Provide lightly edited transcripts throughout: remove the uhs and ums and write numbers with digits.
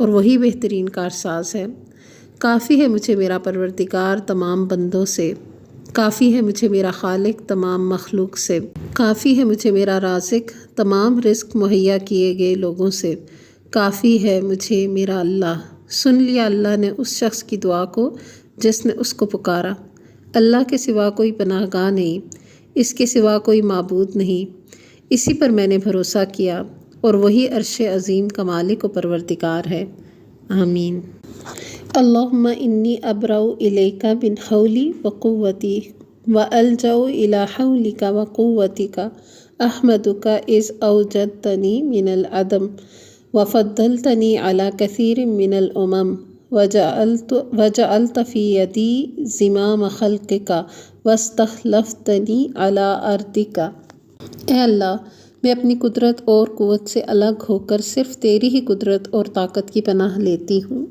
اور وہی بہترین کارساز ہے۔ کافی ہے مجھے میرا پروردگار تمام بندوں سے، کافی ہے مجھے میرا خالق تمام مخلوق سے، کافی ہے مجھے میرا رازق تمام رزق مہیا کیے گئے لوگوں سے، کافی ہے مجھے میرا اللہ۔ سن لیا اللہ نے اس شخص کی دعا کو جس نے اس کو پکارا۔ اللہ کے سوا کوئی پناہ گاہ نہیں، اس کے سوا کوئی معبود نہیں، اسی پر میں نے بھروسہ کیا، اور وہی عرش عظیم کا مالک و پروردگار ہے۔ آمین۔ اللہم انی ابرأ الیک من حولی و قوتی و الجأ الی حولک و قوتک احمدک اذ اوجدتنی من العدم وفضلتنی علی کثیر من الامم وجعلت فی یدی زمام خلقک واستخلفتنی علی ارضک۔ اے اللہ، میں اپنی قدرت اور قوت سے الگ ہو کر صرف تیری ہی قدرت اور طاقت کی پناہ لیتی ہوں۔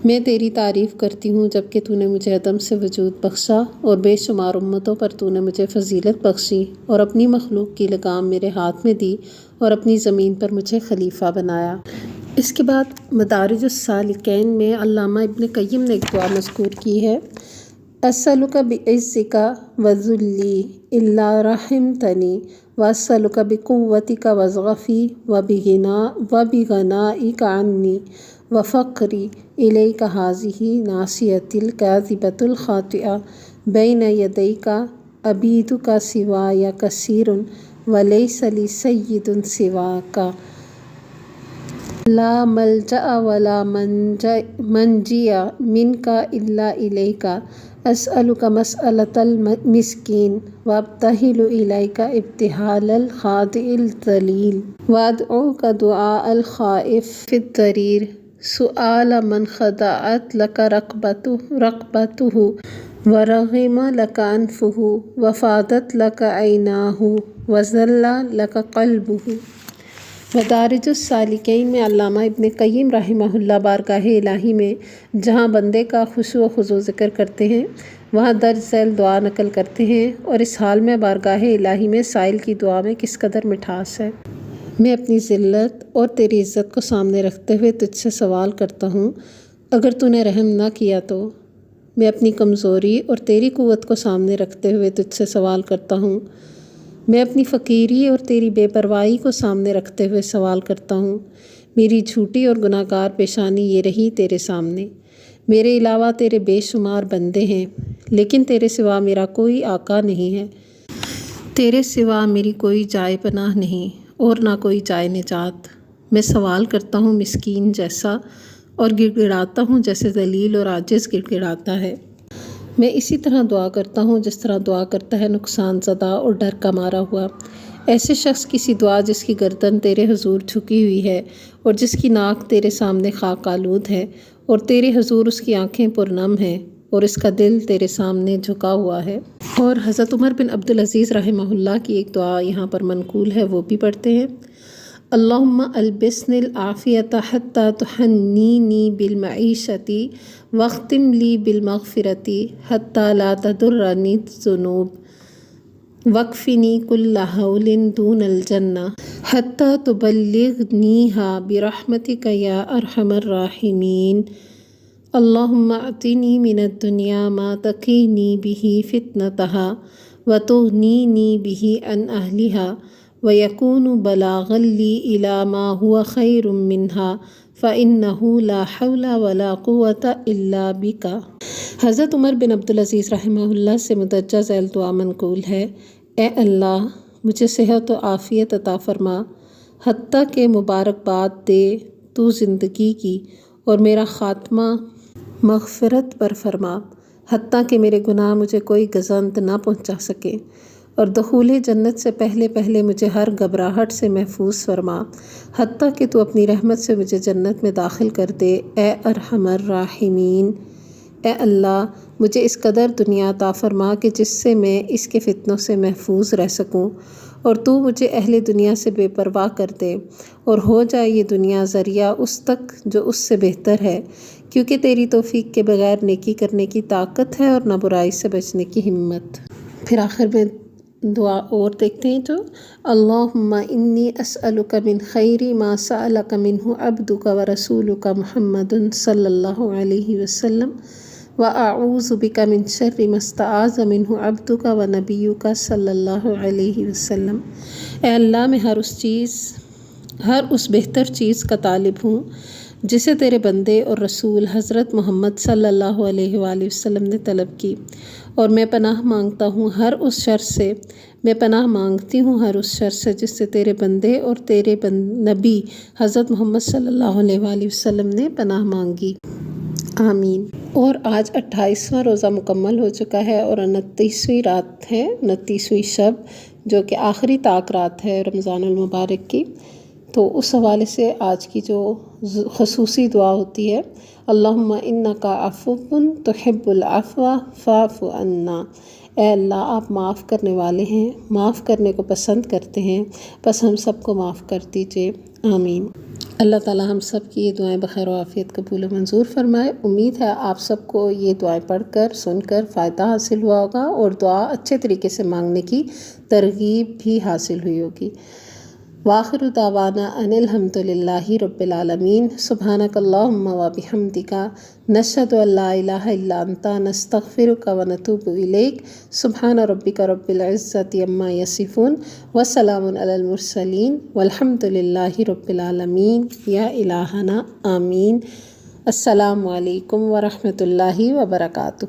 میں تیری تعریف کرتی ہوں جبکہ تو نے مجھے عدم سے وجود بخشا اور بے شمار امتوں پر تو نے مجھے فضیلت بخشی اور اپنی مخلوق کی لگام میرے ہاتھ میں دی اور اپنی زمین پر مجھے خلیفہ بنایا۔ اس کے بعد مدارج السالکین میں علامہ ابن قیم نے ایک دعا مذکور کی ہے: اسألک بعزک وذلی الا رحمتنی واسألک بقوتک وضعفی وبغنائک عنی وفقری الیک ہذہ ناصیتی الکاذبۃ الخاطئہ بین یدیک عبیدک سوای کثیر ولیس لی سید سواک لا ملجأ ولا منجی منک الا الیک اسألک مسألۃ المسکین وابتہل الیک ابتہال الخاضع الذلیل وادعوک دعاء الخائف فی الضریر سؤال من خضعت لک رقبتہ ورغم لک انفہ وفاضت لک عیناہ وذل لک قلبہ۔ مدارج السالکین میں علامہ ابن قیم رحمہ اللہ بارگاہ الہی میں جہاں بندے کا خشوع و خضوع ذکر کرتے ہیں وہاں درج ذیل دعا نقل کرتے ہیں، اور اس حال میں بارگاہ الہی میں سائل کی دعا میں کس قدر مٹھاس ہے۔ میں اپنی ذلت اور تیری عزت کو سامنے رکھتے ہوئے تجھ سے سوال کرتا ہوں، اگر تو نے رحم نہ کیا تو۔ میں اپنی کمزوری اور تیری قوت کو سامنے رکھتے ہوئے تجھ سے سوال کرتا ہوں، میں اپنی فقیری اور تیری بے پرواہی کو سامنے رکھتے ہوئے سوال کرتا ہوں۔ میری جھوٹی اور گناہ گار پیشانی یہ رہی تیرے سامنے، میرے علاوہ تیرے بے شمار بندے ہیں، لیکن تیرے سوا میرا کوئی آقا نہیں ہے، تیرے سوا میری کوئی جائے پناہ نہیں اور نہ کوئی جائے نجات۔ میں سوال کرتا ہوں مسکین جیسا، اور گڑ گڑاتا ہوں جیسے ذلیل اور عاجز گڑ گڑاتا ہے۔ میں اسی طرح دعا کرتا ہوں جس طرح دعا کرتا ہے نقصان زدہ اور ڈر کا مارا ہوا۔ ایسے شخص کی دعا جس کی گردن تیرے حضور جھکی ہوئی ہے اور جس کی ناک تیرے سامنے خاک آلود ہے اور تیرے حضور اس کی آنکھیں پرنم ہیں اور اس کا دل تیرے سامنے جھکا ہوا ہے۔ اور حضرت عمر بن عبدالعزیز رحمہ اللہ کی ایک دعا یہاں پر منقول ہے، وہ بھی پڑھتے ہیں: اللہم البسنی العافیۃ حتی تحنینی بالمعیشۃ واختم لی بالمغفرۃ حتی لا تضرنی الذنوب واکفنی کل حول دون الجنہ حتی تبلغنیہا برحمتک یا ارحم الراحمین۔ اللہم اعطنی من الدنیا ما تقینی بہ فتنتہا وتغنینی بہ عن اہلہا ویکون بلاغا لی الی ما ہوا خیر منہا فإنہ لا حول ولا قوة الا بک۔ حضرت عمر بن عبدالعزیز رحمہ اللہ سے مدرجہ ذیل دعا منقول ہے: اے اللہ، مجھے صحت و عافیت عطا فرما، حتیٰ کہ مبارکباد دے تو زندگی کی، اور میرا خاتمہ مغفرت پر فرما، حتیٰ کہ میرے گناہ مجھے کوئی گزند نہ پہنچا سکے، اور دخول جنت سے پہلے پہلے مجھے ہر گھبراہٹ سے محفوظ فرما، حتیٰ کہ تو اپنی رحمت سے مجھے جنت میں داخل کر دے، اے ارحم الراحمین۔ اے اللہ، مجھے اس قدر دنیا عطا فرما کہ جس سے میں اس کے فتنوں سے محفوظ رہ سکوں، اور تو مجھے اہل دنیا سے بے پرواہ کر دے، اور ہو جائے یہ دنیا ذریعہ اس تک جو اس سے بہتر ہے، کیونکہ تیری توفیق کے بغیر نیکی کرنے کی طاقت ہے اور نہ برائی سے بچنے کی ہمت۔ پھر آخر میں دعا اور دیکھتے ہیں تو اللہم انی اسألک من خیر ما سألک منہ عبدک ورسولک محمد صلی اللہ علیہ وسلم وأعوذ بک من شر ما استعاذ منہ عبدک ونبیک صلی اللہ علیہ وسلم۔ اے اللہ، میں ہر اس بہتر چیز کا طالب ہوں جسے تیرے بندے اور رسول حضرت محمد صلی اللہ علیہ وآلہ وسلم نے طلب کی، اور میں پناہ مانگتا ہوں ہر اس شر سے، میں پناہ مانگتی ہوں ہر اس شر سے جس سے تیرے بندے اور تیرے نبی حضرت محمد صلی اللہ علیہ وآلہ وسلم نے پناہ مانگی، آمین۔ اور آج 28واں روزہ مکمل ہو چکا ہے اور 29ویں رات ہے، 29ویں شب، جو کہ آخری طاق رات ہے رمضان المبارک کی۔ تو اس حوالے سے آج کی جو خصوصی دعا ہوتی ہے، اللہم انکا عفو تحب العفو فاعف عنا۔ اے اللہ، آپ معاف کرنے والے ہیں، معاف کرنے کو پسند کرتے ہیں، بس ہم سب کو معاف کر دیجئے، آمین۔ اللہ تعالیٰ ہم سب کی یہ دعائیں بخیر و عافیت قبول و منظور فرمائے۔ امید ہے آپ سب کو یہ دعائیں پڑھ کر سن کر فائدہ حاصل ہوا ہوگا اور دعا اچھے طریقے سے مانگنے کی ترغیب بھی حاصل ہوئی ہوگی۔ وآخر دعوانا ان الحمد للہ رب العالمین۔ سبحانک اللہم و بحمدک، نشہد ان لا الہ الا انت، نستغفرک و نتوب الیک۔ سبحان ربک رب العزۃ عما یصفون وسلام علی المرسلین والحمد للہ رب العالمین۔ یا الہنا آمین۔ السلام علیکم ورحمۃ اللہ وبرکاتہ۔